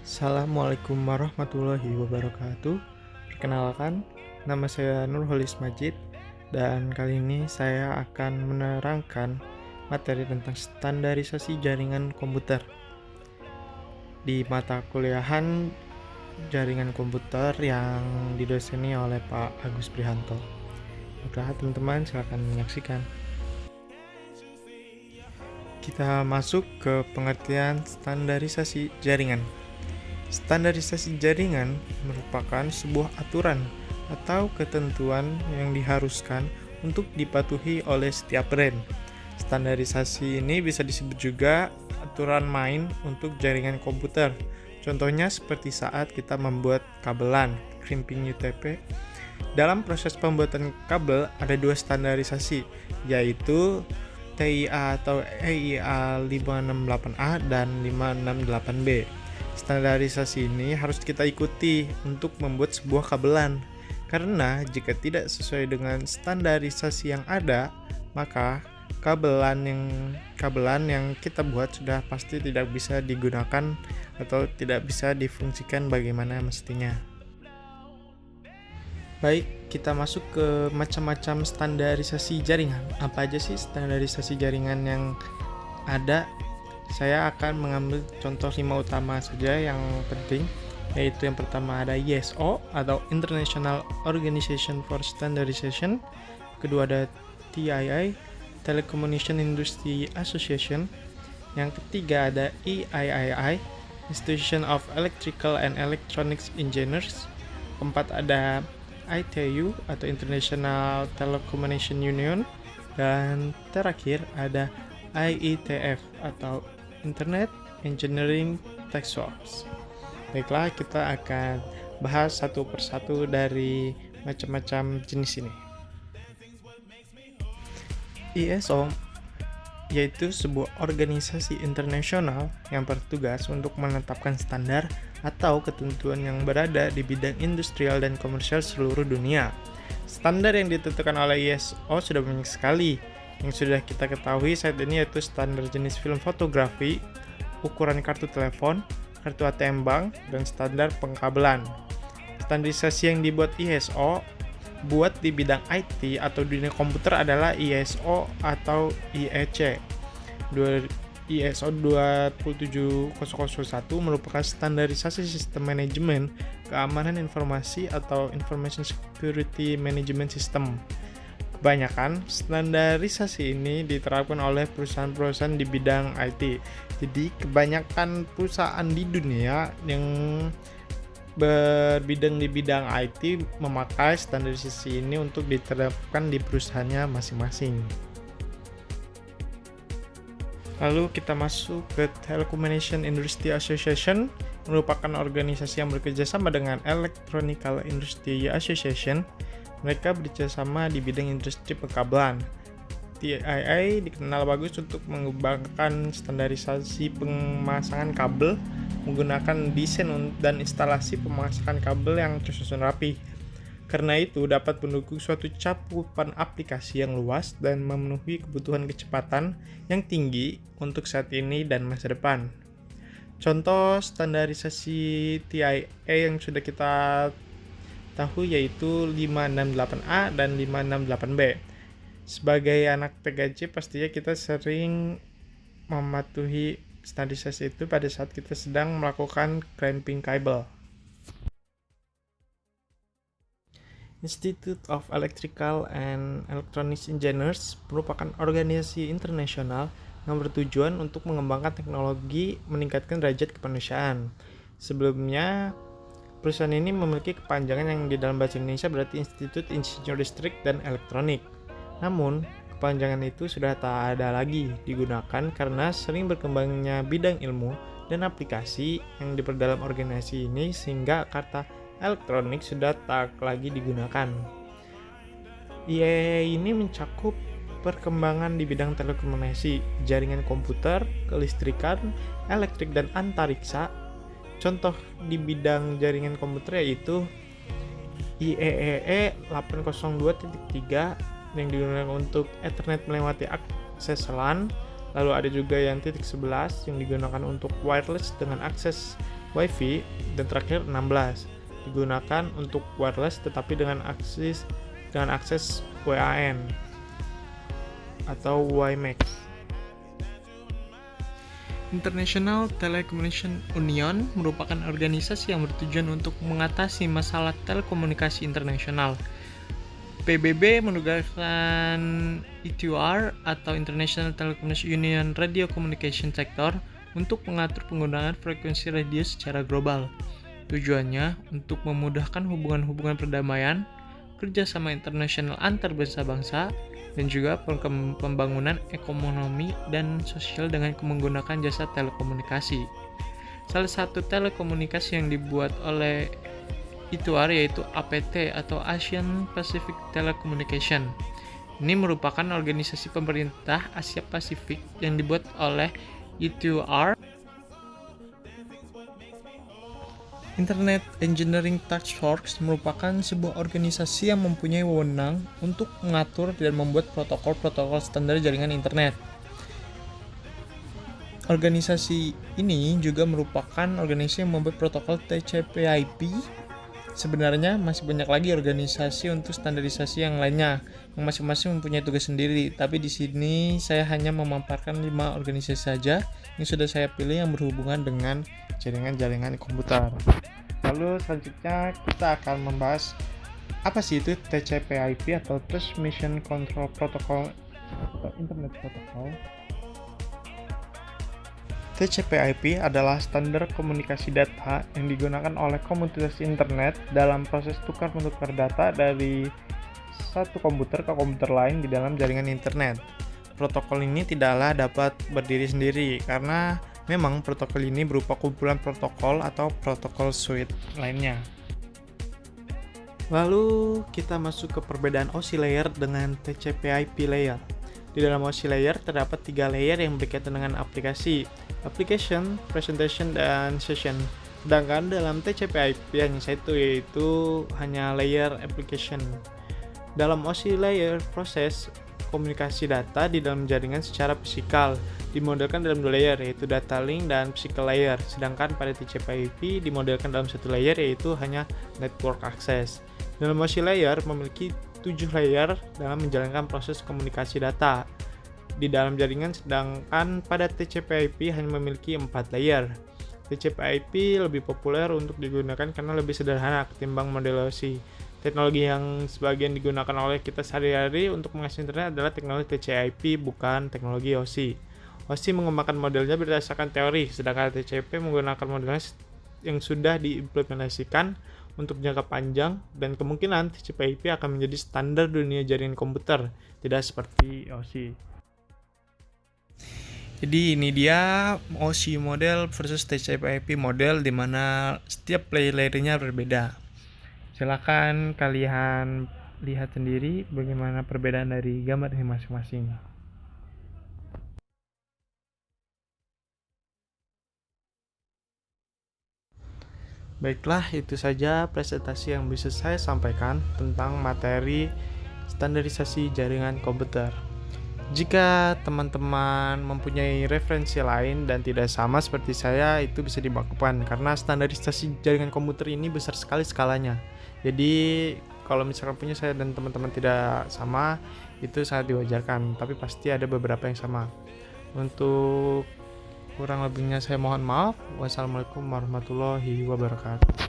Assalamualaikum warahmatullahi wabarakatuh. Perkenalkan, nama saya Nurholis Majid dan kali ini saya akan menerangkan materi tentang standarisasi jaringan komputer di mata kuliahan jaringan komputer yang didoseni oleh Pak Agus Prihanto. Oke, teman-teman silakan menyaksikan. Kita masuk ke pengertian standarisasi jaringan. Standarisasi jaringan merupakan sebuah aturan atau ketentuan yang diharuskan untuk dipatuhi oleh setiap brand. Standarisasi ini bisa disebut juga aturan main untuk jaringan komputer. Contohnya seperti saat kita membuat kabelan, crimping UTP. Dalam proses pembuatan kabel ada dua standarisasi, yaitu TIA atau EIA 568A dan 568B. Standarisasi ini harus kita ikuti untuk membuat sebuah kabelan, karena jika tidak sesuai dengan standarisasi yang ada, maka kabelan yang kita buat sudah pasti tidak bisa digunakan atau tidak bisa difungsikan bagaimana mestinya. Baik, kita masuk ke macam-macam standarisasi jaringan. Apa aja sih standarisasi jaringan yang ada? Saya akan mengambil contoh 5 utama saja yang penting, yaitu yang pertama ada ISO atau International Organization for Standardization, kedua ada TII, Telecommunication Industry Association, yang ketiga ada EIII, Institution of Electrical and Electronics Engineers, keempat ada ITU atau International Telecommunication Union, dan terakhir ada IETF atau Internet Engineering Task Force. Baiklah, kita akan bahas satu persatu dari macam-macam jenis ini. ISO yaitu sebuah organisasi internasional yang bertugas untuk menetapkan standar atau ketentuan yang berada di bidang industrial dan komersial seluruh dunia. Standar yang ditentukan oleh ISO sudah banyak sekali. Yang sudah kita ketahui saat ini yaitu standar jenis film fotografi, ukuran kartu telepon, kartu ATM bank, dan standar pengkabelan. Standarisasi yang dibuat ISO buat di bidang IT atau dunia komputer adalah ISO atau IEC. ISO 27001 merupakan standarisasi sistem manajemen keamanan informasi atau Information Security Management System. Kebanyakan standarisasi ini diterapkan oleh perusahaan-perusahaan di bidang IT. Jadi kebanyakan perusahaan di dunia yang berbidang di bidang IT memakai standarisasi ini untuk diterapkan di perusahaannya masing-masing. Lalu kita masuk ke Telecommunication Industry Association, merupakan organisasi yang bekerja sama dengan Electronic Industry Association. Mereka bekerjasama di bidang industri pengkabelan. TII dikenal bagus untuk mengembangkan standarisasi pemasangan kabel menggunakan desain dan instalasi pemasangan kabel yang tersusun rapi. Karena itu dapat mendukung suatu cakupan aplikasi yang luas dan memenuhi kebutuhan kecepatan yang tinggi untuk saat ini dan masa depan. Contoh standarisasi TIA yang sudah kita tahu yaitu 568A dan 568B. Sebagai anak PGJ pastinya kita sering mematuhi standarisasi itu pada saat kita sedang melakukan crimping kabel. Institute of Electrical and Electronics Engineers merupakan organisasi internasional yang bertujuan untuk mengembangkan teknologi meningkatkan derajat kemanusiaan. Sebelumnya, perusahaan ini memiliki kepanjangan yang di dalam bahasa Indonesia berarti Institut Insinyur Listrik dan Elektronik. Namun, kepanjangan itu sudah tak ada lagi digunakan karena sering berkembangnya bidang ilmu dan aplikasi yang diperdalam organisasi ini sehingga kata elektronik sudah tak lagi digunakan. IEE ini mencakup perkembangan di bidang telekomunikasi, jaringan komputer, kelistrikan, elektrik, dan antariksa. Contoh di bidang jaringan komputer yaitu IEEE 802.3 yang digunakan untuk Ethernet melewati akses LAN. Lalu ada juga yang titik 11 yang digunakan untuk wireless dengan akses Wi-Fi, dan terakhir 16 digunakan untuk wireless tetapi dengan akses WAN atau WiMAX. International Telecommunication Union merupakan organisasi yang bertujuan untuk mengatasi masalah telekomunikasi internasional. PBB menugaskan ITUR atau International Telecommunication Union Radio Communication Sector untuk mengatur penggunaan frekuensi radio secara global. Tujuannya untuk memudahkan hubungan-hubungan perdamaian, kerjasama internasional antar bangsa-bangsa, dan juga pembangunan ekonomi dan sosial dengan menggunakan jasa telekomunikasi. Salah satu telekomunikasi yang dibuat oleh ITUR yaitu APT atau Asian Pacific Telecommunication. Ini merupakan organisasi pemerintah Asia Pasifik yang dibuat oleh ITUR. Internet Engineering Task Force merupakan sebuah organisasi yang mempunyai wewenang untuk mengatur dan membuat protokol-protokol standar jaringan internet. Organisasi ini juga merupakan organisasi yang membuat protokol TCP/IP. Sebenarnya masih banyak lagi organisasi untuk standarisasi yang lainnya, yang masing-masing mempunyai tugas sendiri. Tapi di sini saya hanya memaparkan 5 organisasi saja yang sudah saya pilih yang berhubungan dengan jaringan-jaringan komputer. Lalu selanjutnya kita akan membahas apa sih itu TCP/IP atau Transmission Control Protocol atau Internet Protocol. TCP/IP adalah standar komunikasi data yang digunakan oleh komunitas internet dalam proses tukar-menukar data dari satu komputer ke komputer lain di dalam jaringan internet. Protokol ini tidaklah dapat berdiri sendiri karena memang protokol ini berupa kumpulan protokol atau protokol suite lainnya. Lalu kita masuk ke perbedaan OSI layer dengan TCP/IP layer. Di dalam OSI layer terdapat 3 layer yang berkaitan dengan aplikasi, application, presentation, dan session. Sedangkan dalam TCP/IP hanya satu, yaitu hanya layer application. Dalam OSI layer, proses komunikasi data di dalam jaringan secara fisikal dimodelkan dalam 2 layer, yaitu data link dan physical layer. Sedangkan pada TCP/IP dimodelkan dalam 1 layer, yaitu hanya network access. Dalam OSI layer memiliki 7 layer dalam menjalankan proses komunikasi data di dalam jaringan, sedangkan pada TCP/IP hanya memiliki 4 layer. TCP/IP lebih populer untuk digunakan karena lebih sederhana ketimbang model OSI. Teknologi yang sebagian digunakan oleh kita sehari-hari untuk mengakses internet adalah teknologi TCP/IP, bukan teknologi OSI. OSI mengembangkan modelnya berdasarkan teori, sedangkan TCP menggunakan modelnya yang sudah diimplementasikan untuk jangka panjang, dan kemungkinan TCP/IP akan menjadi standar dunia jaringan komputer, tidak seperti OSI. Jadi ini dia OSI model versus TCP/IP model, di mana setiap layer-layernya berbeda. Silakan kalian lihat sendiri bagaimana perbedaan dari gambar ini masing-masing. Baiklah, itu saja presentasi yang bisa saya sampaikan tentang materi standarisasi jaringan komputer. Jika teman-teman mempunyai referensi lain dan tidak sama seperti saya, itu bisa dilakukan karena standarisasi jaringan komputer ini besar sekali skalanya. Jadi kalau misalkan punya saya dan teman-teman tidak sama, itu sangat diwajarkan, tapi pasti ada beberapa yang sama. Untuk kurang lebihnya saya mohon maaf. Wassalamualaikum warahmatullahi wabarakatuh.